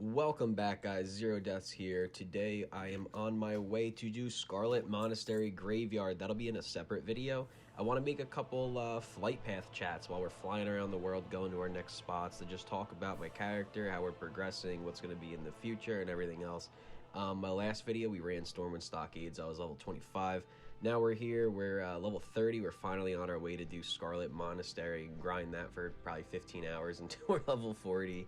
Welcome back, guys. Zero Deaths here. Today I am on my way to do Scarlet Monastery Graveyard. That'll be in a separate video. I want to make a couple Flightpath chats while we're flying around the world going to our next spots to just talk about my character, how we're progressing, what's going to be in the future, and everything else. My last video, we ran Stormwind Stockades. I was level 25. Now we're here. We're level 30. We're finally on our way to do Scarlet Monastery. Grind that for probably 15 hours until we're level 40.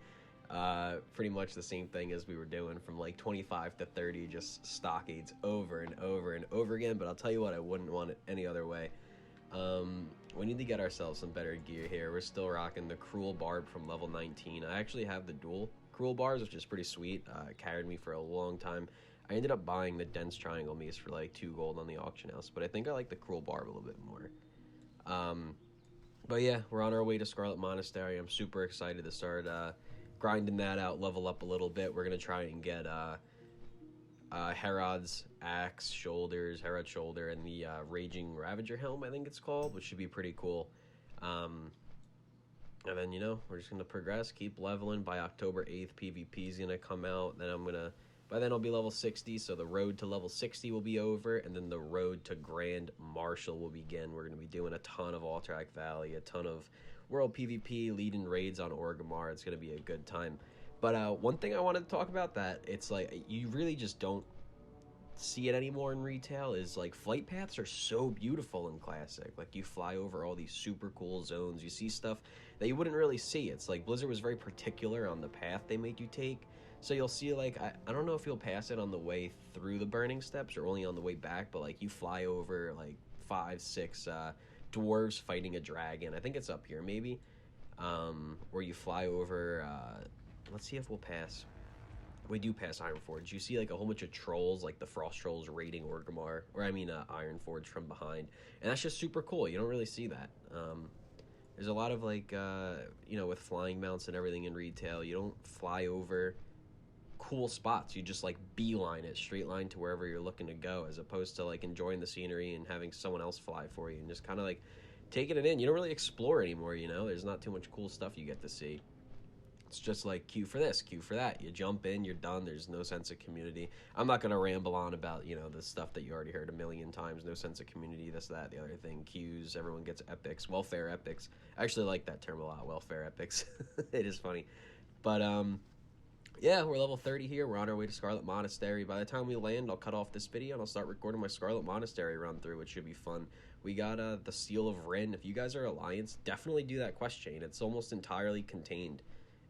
Pretty much the same thing as we were doing from like 25 to 30, just stockades over and over and over again. But I'll tell you what, I wouldn't want it any other way. We need to get ourselves some better gear here. We're still rocking the Cruel Barb from level 19. I actually have the dual Cruel Barbs, which is pretty sweet. It carried me for a long time. I ended up buying the Dense Triangle Mace for like 2 gold on the auction house, but I think I like the Cruel Barb a little bit more. But yeah, we're on our way to Scarlet Monastery. I'm super excited to start grinding that out, level up a little bit. We're going to try and get Herod's Axe, Herod's Shoulder, and the Raging Ravager Helm, I think it's called, which should be pretty cool. And then, you know, we're just going to progress, keep leveling. By October 8th, PvP is going to come out. Then by then I'll be level 60, so the road to level 60 will be over, and then the road to Grand Marshal will begin. We're going to be doing a ton of Alterac Valley, a ton of World PvP, leading raids on Orgrimmar. It's going to be a good time. But one thing I wanted to talk about that, it's like, you really just don't see it anymore in retail, is like flight paths are so beautiful in Classic. Like, you fly over all these super cool zones, you see stuff that you wouldn't really see. It's like Blizzard was very particular on the path they made you take. So you'll see, like, I don't know if you'll pass it on the way through the Burning Steps or only on the way back, but like you fly over like 5, 6 dwarves fighting a dragon. I think it's up here maybe, where you fly over, let's see if we'll pass. We do pass Ironforge. You see like a whole bunch of trolls, like the Frost Trolls raiding Orgrimmar, or I mean Ironforge from behind, and that's just super cool. You don't really see that. There's a lot of like, you know, with flying mounts and everything in retail, you don't fly over cool spots. You just like beeline it, straight line to wherever you're looking to go, as opposed to like enjoying the scenery and having someone else fly for you and just kind of like taking it in. You don't really explore anymore, you know? There's not too much cool stuff you get to see. It's just like queue for this, queue for that. You jump in, you're done. There's no sense of community. I'm not going to ramble on about, you know, the stuff that you already heard a million times. No sense of community, this, that, the other thing. Queues, everyone gets epics. Welfare epics. I actually like that term a lot, welfare epics. It is funny. But, yeah, we're level 30 here. We're on our way to Scarlet Monastery. By the time we land, I'll cut off this video and I'll start recording my Scarlet Monastery run through, which should be fun. We got the Seal of Rin. If you guys are Alliance, definitely do that quest chain. It's almost entirely contained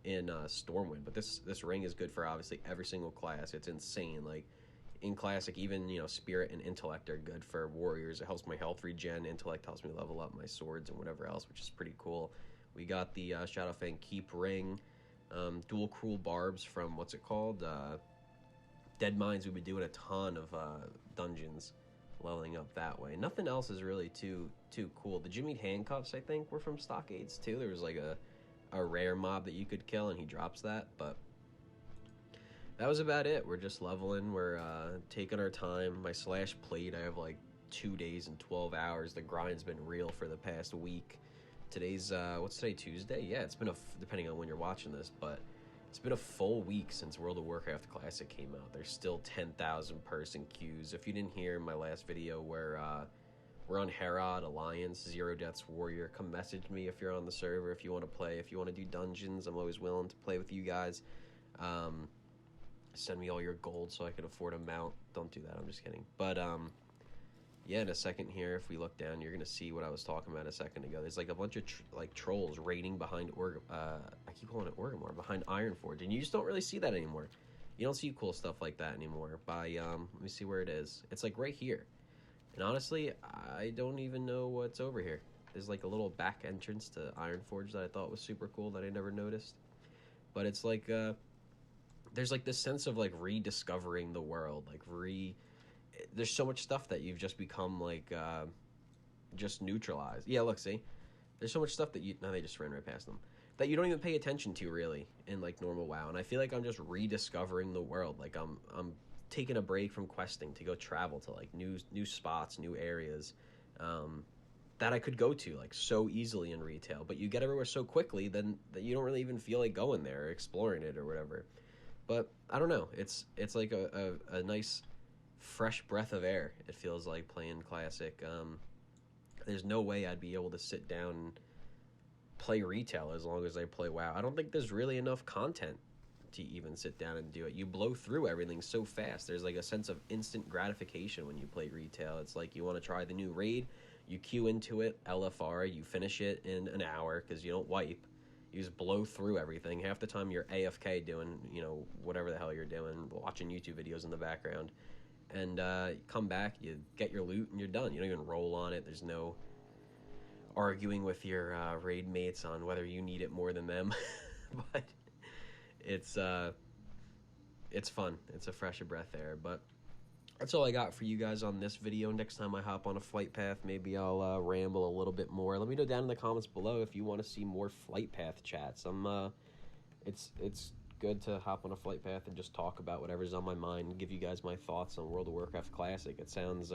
in Stormwind, but this ring is good for obviously every single class. It's insane. Like, in Classic, even, you know, Spirit and Intellect are good for warriors. It helps my health regen. Intellect helps me level up my swords and whatever else, which is pretty cool. We got the Shadowfang Keep ring. Dual Cruel Barbs from, what's it called? Dead Mines. We've been doing a ton of dungeons, leveling up that way. Nothing else is really too cool. The Jimmy Handcuffs, I think, were from Stockades too. There was like a rare mob that you could kill and he drops that, but that was about it. We're just leveling. We're taking our time. My slash plate, I have like 2 days and 12 hours. The grind's been real for the past week. Today's what's today, Tuesday? Yeah, it's been depending on when you're watching this, but it's been a full week since World of Warcraft Classic came out. There's still 10,000 person queues. If you didn't hear my last video where we're on Herod Alliance, Zero Deaths Warrior, come message me if you're on the server, if you want to play, if you want to do dungeons. I'm always willing to play with you guys. Send me all your gold so I can afford a mount. Don't do that, I'm just kidding. But yeah, in a second here, if we look down, you're gonna see what I was talking about a second ago. There's like a bunch of trolls raiding behind I keep calling it Orgrimmar, behind Ironforge, and you just don't really see that anymore. You don't see cool stuff like that anymore. By let me see where it is. It's like right here. And honestly, I don't even know what's over here. There's like a little back entrance to Ironforge that I thought was super cool that I never noticed. But it's like there's like this sense of like rediscovering the world, like there's so much stuff that you've just become like just neutralized. Yeah, look, see? There's so much stuff that now they just ran right past them. That you don't even pay attention to really in like normal WoW. And I feel like I'm just rediscovering the world. Like I'm taking a break from questing to go travel to like new spots, new areas that I could go to like so easily in retail. But you get everywhere so quickly then that you don't really even feel like going there or exploring it or whatever. But I don't know. It's like a nice fresh breath of air. It feels like playing classic. There's no way I'd be able to sit down and play retail as long as I play WoW. I don't think there's really enough content to even sit down and do it. You blow through everything so fast. There's like a sense of instant gratification when you play retail. It's like you want to try the new raid, you queue into it, LFR, you finish it in an hour because you don't wipe. You just blow through everything. Half the time you're AFK doing, whatever the hell you're doing, watching YouTube videos in the background. And you come back, you get your loot, and you're done. You don't even roll on it. There's no arguing with your raid mates on whether you need it more than them. But it's fun. It's a fresh of breath air. But that's all I got for you guys on this video. Next time I hop on a Flightpath, maybe I'll ramble a little bit more. Let me know down in the comments below if you want to see more Flightpath chats. It's good to hop on a Flightpath and just talk about whatever's on my mind and give you guys my thoughts on World of Warcraft Classic. It sounds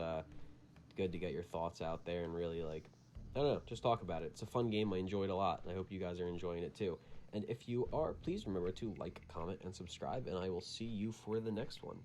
good to get your thoughts out there and really, I don't know, just talk about it. It's a fun game. I enjoyed a lot, and I hope you guys are enjoying it too. And if you are, please remember to like, comment, and subscribe, and I will see you for the next one.